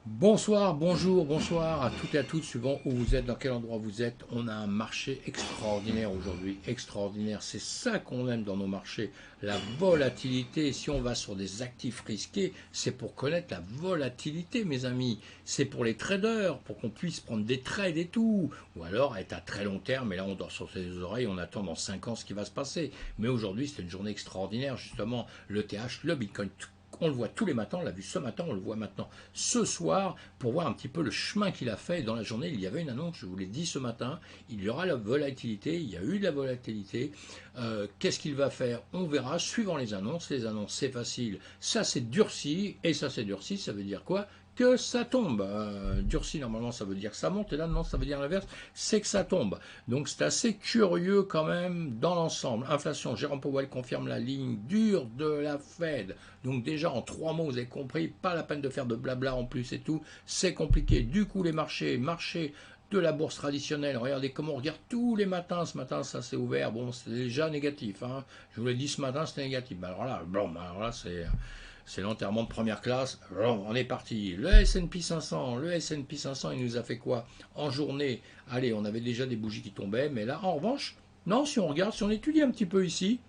Bonsoir, bonjour, bonsoir à toutes et à tous, suivant où vous êtes, dans quel endroit vous êtes. On a un marché extraordinaire aujourd'hui, extraordinaire. C'est ça qu'on aime dans nos marchés, la volatilité. Si on va sur des actifs risqués, c'est pour connaître la volatilité, mes amis. C'est pour les traders, pour qu'on puisse prendre des trades et tout. Ou alors être à très long terme, et là on dort sur ses oreilles, on attend dans 5 ans ce qui va se passer. Mais aujourd'hui, c'est une journée extraordinaire, justement. Le TH, le Bitcoin, on le voit tous les matins, on l'a vu ce matin, on le voit maintenant ce soir, pour voir un petit peu le chemin qu'il a fait. Dans la journée, il y avait une annonce, je vous l'ai dit ce matin, il y aura la volatilité, il y a eu de la volatilité. Qu'est-ce qu'il va faire? On verra, suivant les annonces. Les annonces, c'est facile, ça c'est durci, et ça c'est durci, ça veut dire quoi? Que ça tombe. Durci, normalement, ça veut dire que ça monte, et là, non, ça veut dire l'inverse, c'est que ça tombe. Donc, c'est assez curieux quand même dans l'ensemble. Inflation, Jérôme Powell confirme la ligne dure de la Fed. Donc, déjà, en 3 mots, vous avez compris, pas la peine de faire de blabla en plus et tout, c'est compliqué. Du coup, les marchés de la bourse traditionnelle, regardez comment on regarde tous les matins. Ce matin, ça s'est ouvert, bon, c'est déjà négatif, hein. Je vous l'ai dit ce matin, c'était négatif. Alors là, bon, alors là, c'est l'enterrement de première classe. Alors, on est parti. Le S&P 500, le S&P 500, il nous a fait quoi en journée? Allez, on avait déjà des bougies qui tombaient, mais là, en revanche, non, si on regarde, si on étudie un petit peu ici,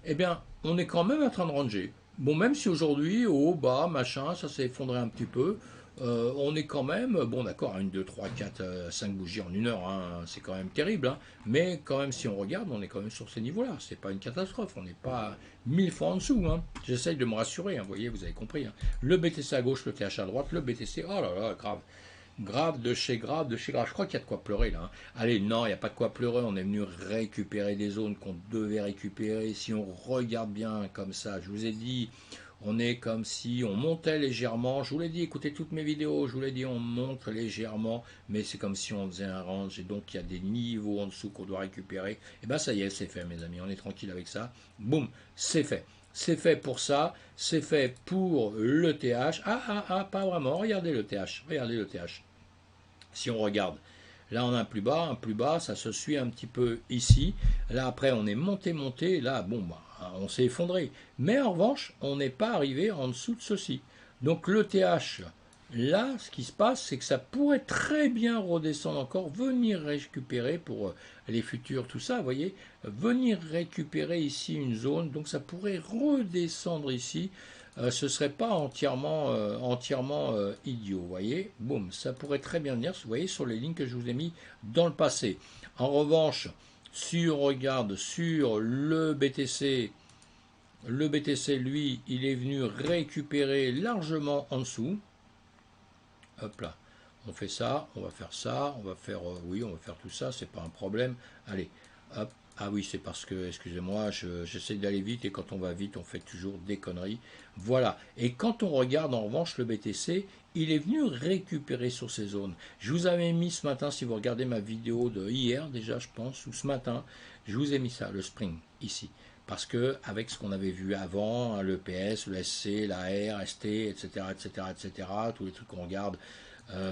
eh bien, on est quand même en train de ranger. Bon, même si aujourd'hui, au bas, machin, ça s'est effondré un petit peu, on est quand même, bon d'accord, 1, 2, 3, 4, 5 bougies en 1 heure, hein, c'est quand même terrible, hein, mais quand même, si on regarde, on est quand même sur ces niveaux-là. C'est pas une catastrophe, on n'est pas 1000 fois en dessous. Hein. J'essaye de me rassurer, hein, vous voyez, vous avez compris. Hein. Le BTC à gauche, le TH à droite, le BTC, oh là là, grave. Grave de chez grave de chez grave. Je crois qu'il y a de quoi pleurer là. Hein. Allez, non, il n'y a pas de quoi pleurer. On est venu récupérer des zones qu'on devait récupérer. Si on regarde bien comme ça, je vous ai dit, on est comme si on montait légèrement. Je vous l'ai dit, écoutez toutes mes vidéos. Je vous l'ai dit, on monte légèrement. Mais c'est comme si on faisait un range. Et donc, il y a des niveaux en dessous qu'on doit récupérer. Et bien, ça y est, c'est fait, mes amis. On est tranquille avec ça. Boum, c'est fait. C'est fait pour ça, c'est fait pour le TH. Pas vraiment. Regardez le TH. Regardez le TH. Si on regarde, là on a un plus bas, ça se suit un petit peu ici. Là après on est monté, là bon bah on s'est effondré. Mais en revanche, on n'est pas arrivé en dessous de ceci. Donc le TH, là ce qui se passe, c'est que ça pourrait très bien redescendre encore, venir récupérer pour les futurs, tout ça, vous voyez, venir récupérer ici une zone, donc ça pourrait redescendre ici, ce ne serait pas entièrement idiot, vous voyez. Boum, ça pourrait très bien venir, vous voyez, sur les lignes que je vous ai mis dans le passé. En revanche, si on regarde sur le BTC, lui, il est venu récupérer largement en dessous. Hop là, on fait ça, on va faire ça, on va faire, oui, on va faire tout ça, c'est pas un problème. Allez, hop. Ah oui, c'est parce que, excusez-moi, j'essaie d'aller vite et quand on va vite, on fait toujours des conneries. Voilà. Et quand on regarde en revanche le BTC, il est venu récupérer sur ces zones. Je vous avais mis ce matin, si vous regardez ma vidéo de hier déjà, je pense, ou ce matin, je vous ai mis ça, le spring, ici. Parce que avec ce qu'on avait vu avant, hein, le PS, le SC, la R, ST, etc., etc., etc., tous les trucs qu'on regarde,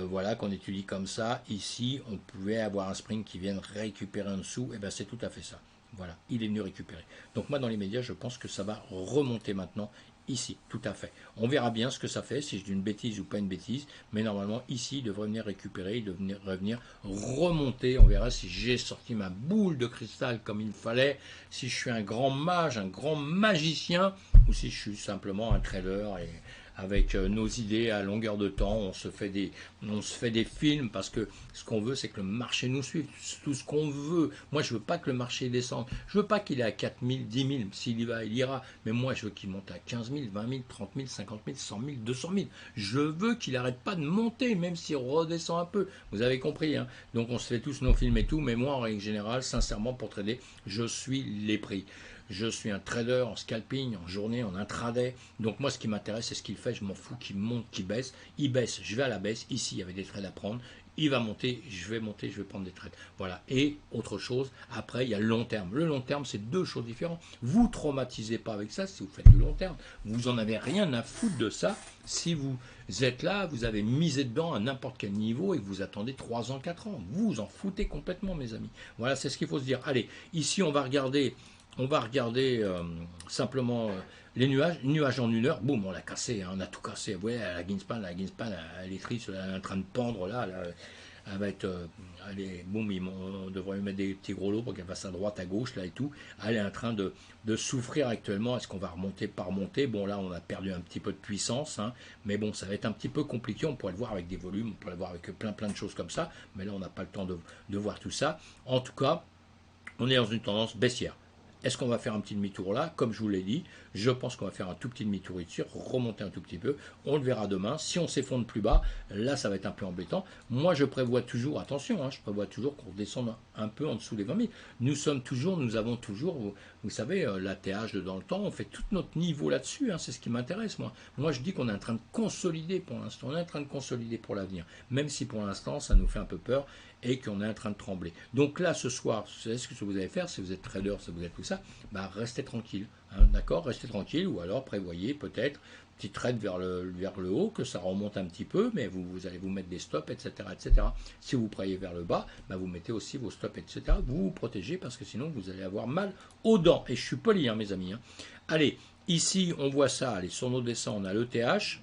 voilà, qu'on étudie comme ça, ici, on pouvait avoir un spring qui vienne récupérer en dessous, et bien c'est tout à fait ça. Voilà, il est venu récupérer. Donc moi, dans les médias, je pense que ça va remonter maintenant ici, tout à fait. On verra bien ce que ça fait, si je dis une bêtise ou pas une bêtise, mais normalement, ici, il devrait venir récupérer, il devrait venir remonter. On verra si j'ai sorti ma boule de cristal comme il fallait, si je suis un grand mage, un grand magicien, ou si je suis simplement un trader et avec nos idées à longueur de temps, on se fait des films parce que ce qu'on veut, c'est que le marché nous suive. Tout ce qu'on veut. Moi, je veux pas que le marché descende. Je veux pas qu'il est à 4 000, 10 000. S'il y va, il ira. Mais moi, je veux qu'il monte à 15 000, 20 000, 30 000, 50 000, 100 000, 200 000. Je veux qu'il arrête pas de monter, même s'il redescend un peu. Vous avez compris, hein. Donc, on se fait tous nos films et tout. Mais moi, en règle générale, sincèrement, pour trader, je suis les prix. Je suis un trader en scalping, en journée, en intraday. Donc moi, ce qui m'intéresse, c'est ce qu'il fait. Je m'en fous qu'il monte, qu'il baisse. Il baisse, je vais à la baisse. Ici, il y avait des trades à prendre. Il va monter, je vais prendre des trades. Voilà. Et autre chose, après, il y a le long terme. Le long terme, c'est deux choses différentes. Vous traumatisez pas avec ça si vous faites du long terme. Vous en avez rien à foutre de ça. Si vous êtes là, vous avez misé dedans à n'importe quel niveau et que vous attendez 3 ans, 4 ans. Vous vous en foutez complètement, mes amis. Voilà, c'est ce qu'il faut se dire. Allez, ici, on va regarder on va regarder simplement les nuages en 1 heure, boum, on l'a cassé, hein, on a tout cassé. Vous voyez, la Greenspan, elle est triste, elle est en train de pendre là, elle va être, boum, on devrait lui mettre des petits gros lots pour qu'elle fasse à droite, à gauche, là et tout. Elle est en train de souffrir actuellement. Est-ce qu'on va remonter, pas remonter? Bon, là, on a perdu un petit peu de puissance, hein, mais bon, ça va être un petit peu compliqué. On pourrait le voir avec des volumes, on pourrait le voir avec plein de choses comme ça, mais là, on n'a pas le temps de voir tout ça. En tout cas, on est dans une tendance baissière. Est-ce qu'on va faire un petit demi-tour là? Comme je vous l'ai dit, je pense qu'on va faire un tout petit demi-tour ici, remonter un tout petit peu. On le verra demain. Si on s'effondre plus bas, là, ça va être un peu embêtant. Moi, je prévois toujours, attention, hein, je prévois toujours qu'on descende un peu en dessous des 20 000. Nous avons toujours, vous savez, l'ATH dans le temps, on fait tout notre niveau là-dessus. Hein, c'est ce qui m'intéresse, moi. Moi, je dis qu'on est en train de consolider pour l'instant. On est en train de consolider pour l'avenir. Même si pour l'instant, ça nous fait un peu peur et qu'on est en train de trembler. Donc là, ce soir, c'est ce que vous allez faire, si vous êtes trader, si vous êtes tout ça, bah, restez tranquille, hein, d'accord, restez tranquille, ou alors prévoyez peut-être petit trade vers le haut, que ça remonte un petit peu, mais vous allez vous mettre des stops, etc., etc. Si vous prévoyez vers le bas, bah, vous mettez aussi vos stops, etc. Vous vous protégez parce que sinon vous allez avoir mal aux dents. Et je suis poli, hein, mes amis. Hein. Allez, ici on voit ça, allez, sur nos dessins, on a l'ETH.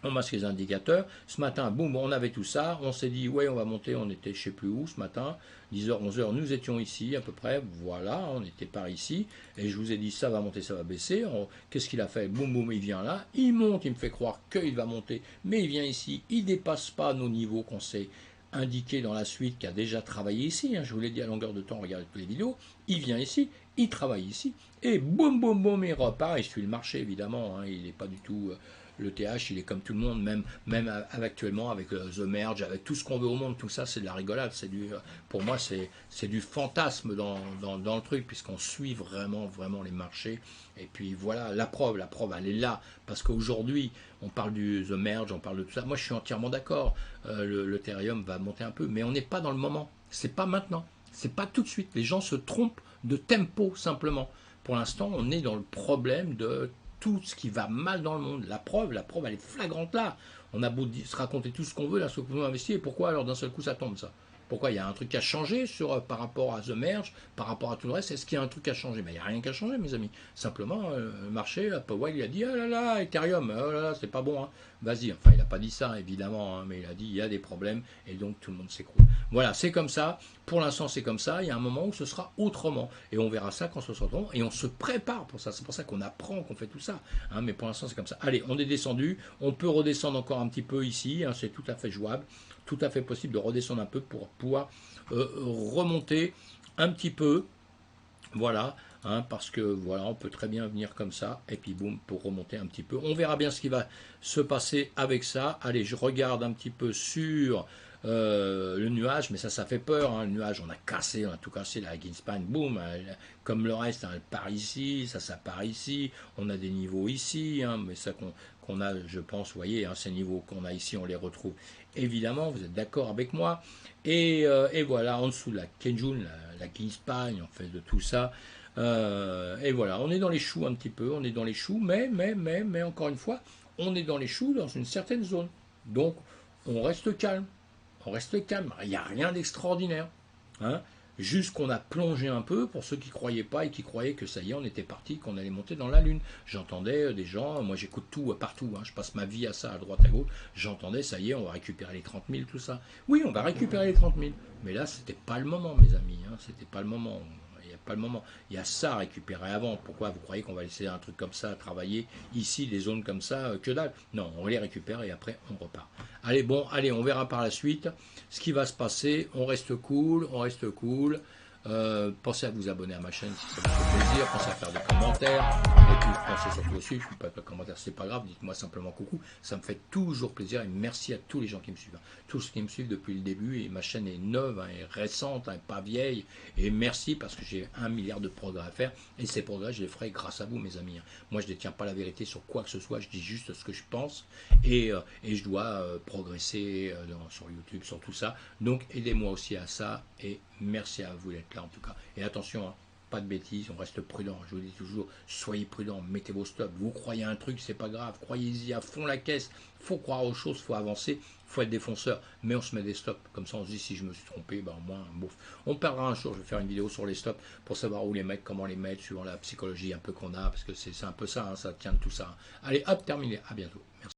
On masque les indicateurs. Ce matin, boum, on avait tout ça. On s'est dit, ouais, on va monter. On était je ne sais plus où ce matin. 10h, 11h, nous étions ici à peu près. Voilà, on était par ici. Et je vous ai dit, ça va monter, ça va baisser. Qu'est-ce qu'il a fait? Boum, boum, il vient là. Il monte, il me fait croire qu'il va monter. Mais il vient ici. Il ne dépasse pas nos niveaux qu'on s'est indiqués dans la suite, qui a déjà travaillé ici. Hein, je vous l'ai dit à longueur de temps, regardez toutes les vidéos. Il vient ici. Il travaille ici. Et boum, boum, boum, il repart. Il suit le marché, évidemment. Hein, il n'est pas du tout... le TH, il est comme tout le monde, même actuellement avec The Merge, avec tout ce qu'on veut au monde, tout ça, c'est de la rigolade. Pour moi, c'est du fantasme dans le truc, puisqu'on suit vraiment les marchés. Et puis voilà, la preuve, elle est là. Parce qu'aujourd'hui, on parle du The Merge, on parle de tout ça. Moi, je suis entièrement d'accord. L'Ethereum va monter un peu, mais on n'est pas dans le moment. C'est pas maintenant. C'est pas tout de suite. Les gens se trompent de tempo, simplement. Pour l'instant, on est dans le problème de tout ce qui va mal dans le monde. La preuve, elle est flagrante là. On a beau se raconter tout ce qu'on veut, là, ce qu'on veut investir, et pourquoi alors d'un seul coup ça tombe ça? Pourquoi il y a un truc à changer par rapport à The Merge, par rapport à tout le reste? Est-ce qu'il y a un truc à changer? Ben, il n'y a rien qu'à changer, mes amis. Simplement, le marché, Powell, il a dit, ah là là, Ethereum, oh là là, c'est pas bon, hein. Vas-y. Enfin, il n'a pas dit ça, évidemment, hein, mais il a dit, il y a des problèmes, et donc tout le monde s'écroule. Voilà, c'est comme ça. Pour l'instant, c'est comme ça. Il y a un moment où ce sera autrement. Et on verra ça quand ce sera autrement. Et on se prépare pour ça. C'est pour ça qu'on apprend, qu'on fait tout ça. Hein, mais pour l'instant, c'est comme ça. Allez, on est descendu. On peut redescendre encore un petit peu ici. Hein, c'est tout à fait jouable. Tout à fait possible de redescendre un peu pour pouvoir remonter un petit peu. Voilà. Hein, parce que voilà, on peut très bien venir comme ça. Et puis boum, pour remonter un petit peu. On verra bien ce qui va se passer avec ça. Allez, je regarde un petit peu sur... le nuage, mais ça fait peur, hein, le nuage, on a tout cassé, la Greenspan, boum, comme le reste, hein, elle part ici, ça part ici, on a des niveaux ici, hein, mais ça qu'on a, je pense, vous voyez, hein, ces niveaux qu'on a ici, on les retrouve, évidemment, vous êtes d'accord avec moi, et voilà, en dessous de la Kenjun, la Greenspan, on fait de tout ça, et voilà, on est dans les choux un petit peu, on est dans les choux, mais encore une fois, on est dans les choux dans une certaine zone, donc on reste calme. On reste calme, il n'y a rien d'extraordinaire. Hein. Juste qu'on a plongé un peu pour ceux qui ne croyaient pas et qui croyaient que ça y est, on était parti, qu'on allait monter dans la Lune. J'entendais des gens, moi j'écoute tout partout, hein, je passe ma vie à ça, à droite, à gauche. J'entendais, ça y est, on va récupérer les 30 000, tout ça. Oui, on va récupérer les 30 000. Mais là, c'était pas le moment, mes amis. Hein, c'était pas le moment. Il n'y a pas le moment. Il y a ça à récupérer avant. Pourquoi vous croyez qu'on va laisser un truc comme ça travailler ici, des zones comme ça, que dalle? Non, on les récupère et après on repart. Allez, bon, allez, on verra par la suite ce qui va se passer. On reste cool, on reste cool. Pensez à vous abonner à ma chaîne si ça vous fait plaisir. Pensez à faire des commentaires. Et puis pensez surtout aussi, je ne fais pas de commentaires, c'est pas grave. Dites-moi simplement coucou. Ça me fait toujours plaisir. Et merci à tous les gens qui me suivent. Tous ceux qui me suivent depuis le début. Et ma chaîne est neuve, hein, est récente, hein, pas vieille. Et merci parce que j'ai 1 milliard de progrès à faire. Et ces progrès, je les ferai grâce à vous, mes amis. Moi, je ne détiens pas la vérité sur quoi que ce soit. Je dis juste ce que je pense. Et je dois progresser sur YouTube, sur tout ça. Donc, aidez-moi aussi à ça. Et merci à vous d'être là en tout cas. Et attention, hein, pas de bêtises, on reste prudent. Je vous dis toujours, soyez prudent, mettez vos stops. Vous croyez un truc, c'est pas grave, croyez-y à fond la caisse. Faut croire aux choses, faut avancer, faut être défonceur. Mais on se met des stops, comme ça on se dit si je me suis trompé, ben au moins, bouf. On perdra un jour, je vais faire une vidéo sur les stops pour savoir où les mettre, comment les mettre, suivant la psychologie un peu qu'on a, parce que c'est un peu ça, hein, ça tient de tout ça. Allez, hop, terminé, à bientôt. Merci.